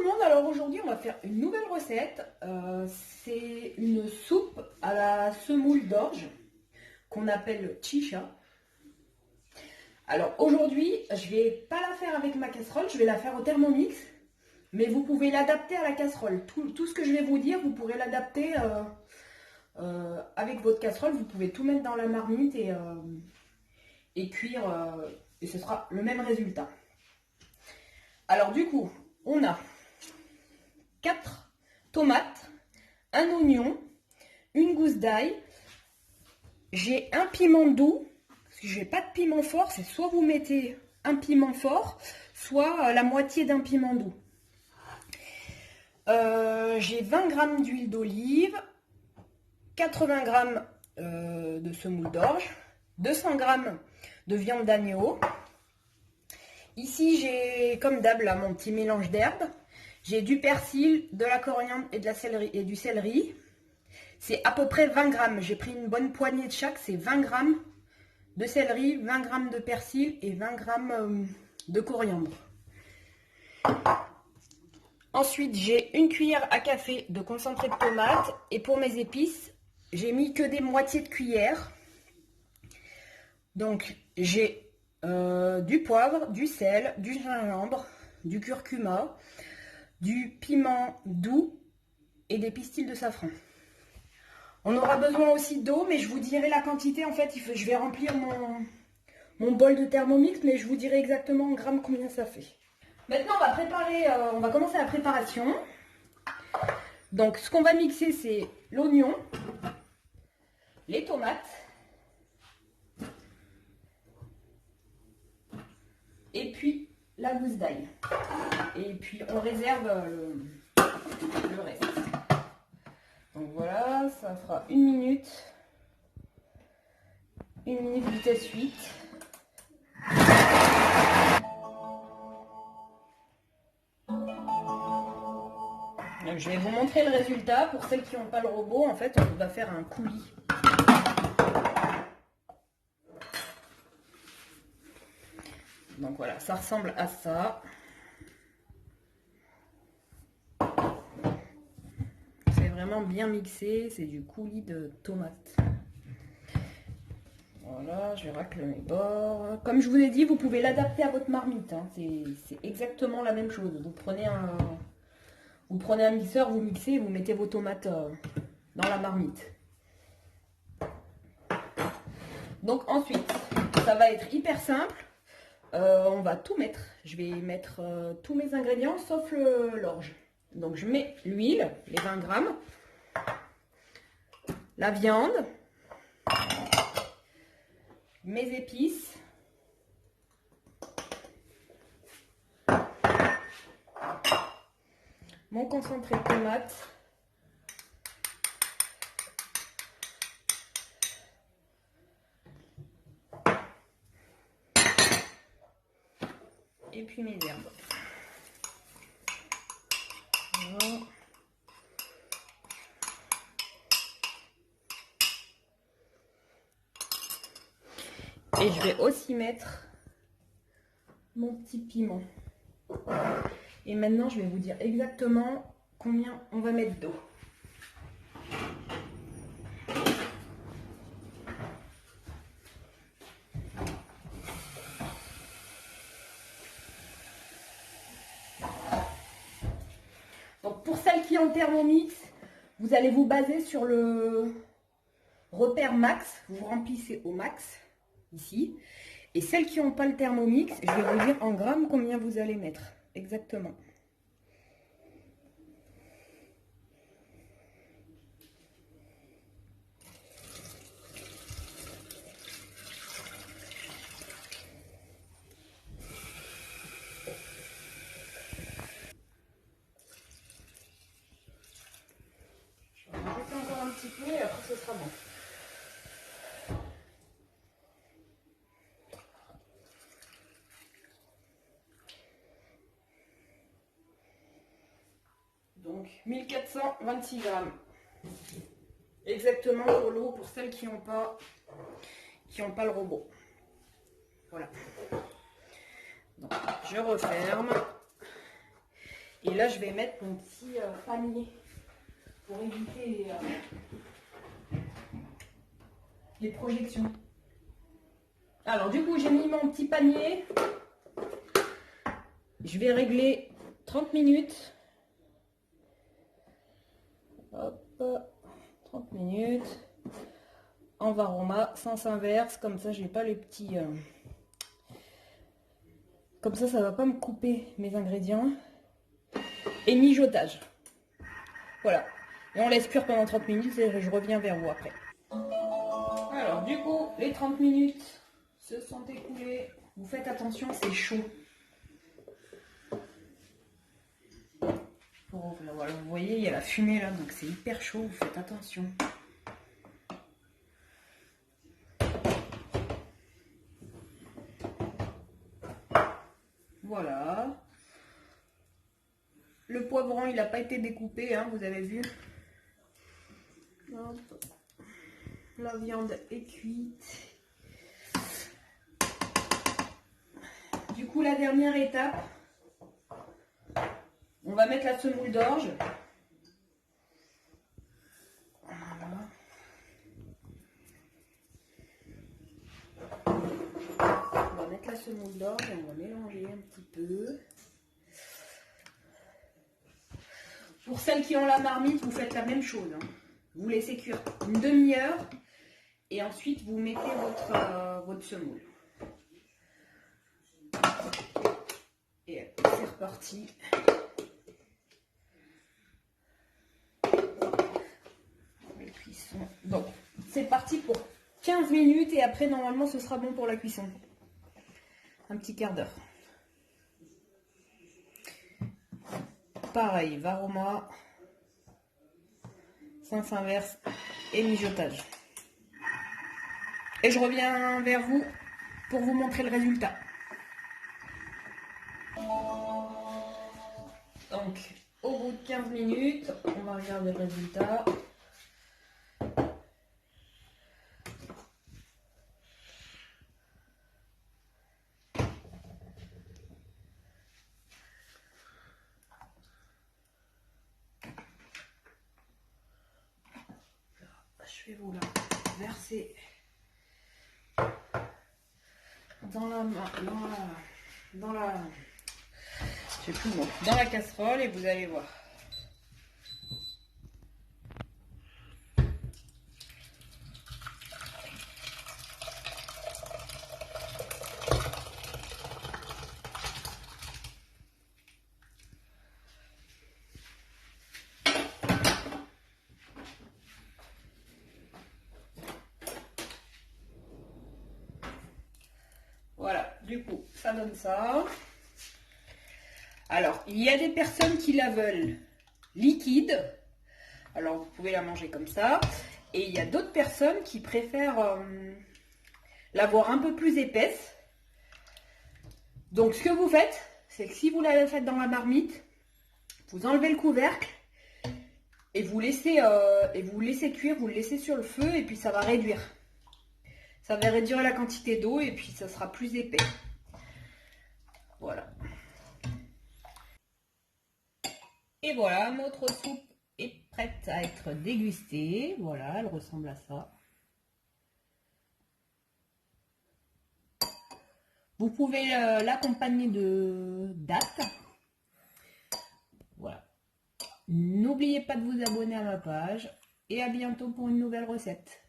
le monde, alors aujourd'hui on va faire une nouvelle recette. C'est une soupe à la semoule d'orge qu'on appelle chicha. Alors aujourd'hui je vais pas la faire avec ma casserole, je vais la faire au Thermomix. Mais vous pouvez l'adapter à la casserole. Tout ce que je vais vous dire, vous pourrez l'adapter avec votre casserole. Vous pouvez tout mettre dans la marmite et cuire et ce sera le même résultat. Alors du coup, on a 4 tomates, un oignon, une gousse d'ail. J'ai un piment doux, parce que je n'ai pas de piment fort. C'est soit vous mettez un piment fort, soit la moitié d'un piment doux. J'ai 20 g d'huile d'olive, 80 g de semoule d'orge, 200 g de viande d'agneau. Ici, j'ai comme d'hab là mon petit mélange d'herbes. J'ai du persil, de la coriandre et de la céleri et du céleri. C'est à peu près 20 g. J'ai pris une bonne poignée de chaque. C'est 20 g de céleri, 20 g de persil et 20 g de coriandre. Ensuite, j'ai une cuillère à café de concentré de tomate. Et pour mes épices, j'ai mis que des moitiés de cuillère. Donc, j'ai du poivre, du sel, du gingembre, du curcuma, du piment doux et des pistils de safran. On aura besoin aussi d'eau, mais je vous dirai la quantité. En fait, je vais remplir mon bol de Thermomix, mais je vous dirai exactement en grammes combien ça fait. Maintenant, on va commencer la préparation. Donc, ce qu'on va mixer, c'est l'oignon, les tomates, et puis la gousse d'ail. Et puis, on réserve le reste. Donc voilà, ça fera 1 minute. 1 minute vitesse 8. Donc, je vais vous montrer le résultat. Pour celles qui n'ont pas le robot, en fait, on va faire un coulis. Donc voilà, ça ressemble à ça. C'est vraiment bien mixé, c'est du coulis de tomates. Voilà, je vais racler mes bords. Comme je vous ai dit, vous pouvez l'adapter à votre marmite. Hein. C'est exactement la même chose. Vous prenez un mixeur, vous mixez, vous mettez vos tomates dans la marmite. Donc ensuite, ça va être hyper simple. On va tout mettre. Je vais mettre tous mes ingrédients sauf l'orge. Donc je mets l'huile, les 20 g, la viande, mes épices, mon concentré de tomate, et puis mes herbes. Voilà. Et je vais aussi mettre mon petit piment. Et maintenant, je vais vous dire exactement combien on va mettre d'eau. Donc pour celles qui ont le Thermomix, vous allez vous baser sur le repère max. Vous remplissez au max, ici. Et celles qui n'ont pas le Thermomix, je vais vous dire en grammes combien vous allez mettre. Exactement. Je vais rajouter encore un petit peu et après ce sera bon. Donc 1426 g. Exactement pour l'eau pour celles qui n'ont pas le robot. Voilà. Donc, je referme. Et là, je vais mettre mon petit panier pour éviter les projections. Alors du coup, j'ai mis mon petit panier. Je vais régler 30 minutes. Hop, 30 minutes. En Varoma, sens inverse. Comme ça, j'ai pas les petits... Comme ça va pas me couper mes ingrédients. Et mijotage. Voilà. Et on laisse cuire pendant 30 minutes et je reviens vers vous après. Alors du coup, les 30 minutes se sont écoulées. Vous faites attention, c'est chaud. Voilà, vous voyez, il y a la fumée là, donc c'est hyper chaud, vous faites attention. Voilà. Le poivron, il n'a pas été découpé, hein, vous avez vu. Hop. La viande est cuite. Du coup, la dernière étape, on va mettre la semoule d'orge. Voilà. On va mettre la semoule d'orge et on va mélanger un petit peu. Pour celles qui ont la marmite, vous faites la même chose. Hein. Vous laissez cuire une demi-heure et ensuite vous mettez votre semoule. Et c'est reparti. Donc, c'est parti pour 15 minutes et après, normalement, ce sera bon pour la cuisson. Un petit quart d'heure. Pareil, Varoma, sens inverse et mijotage. Et je reviens vers vous pour vous montrer le résultat. Donc, au bout de 15 minutes, on va regarder le résultat. Je vais vous la verser dans la casserole et vous allez voir. Voilà, du coup, ça donne ça. Alors, il y a des personnes qui la veulent liquide. Alors, vous pouvez la manger comme ça. Et il y a d'autres personnes qui préfèrent l'avoir un peu plus épaisse. Donc, ce que vous faites, c'est que si vous la faites dans la marmite, vous enlevez le couvercle et vous laissez cuire, vous le laissez sur le feu et puis ça va réduire. Ça va réduire la quantité d'eau et puis ça sera plus épais. Voilà. Et voilà, notre soupe est prête à être dégustée. Voilà, elle ressemble à ça. Vous pouvez l'accompagner de dattes. Voilà. N'oubliez pas de vous abonner à ma page et à bientôt pour une nouvelle recette.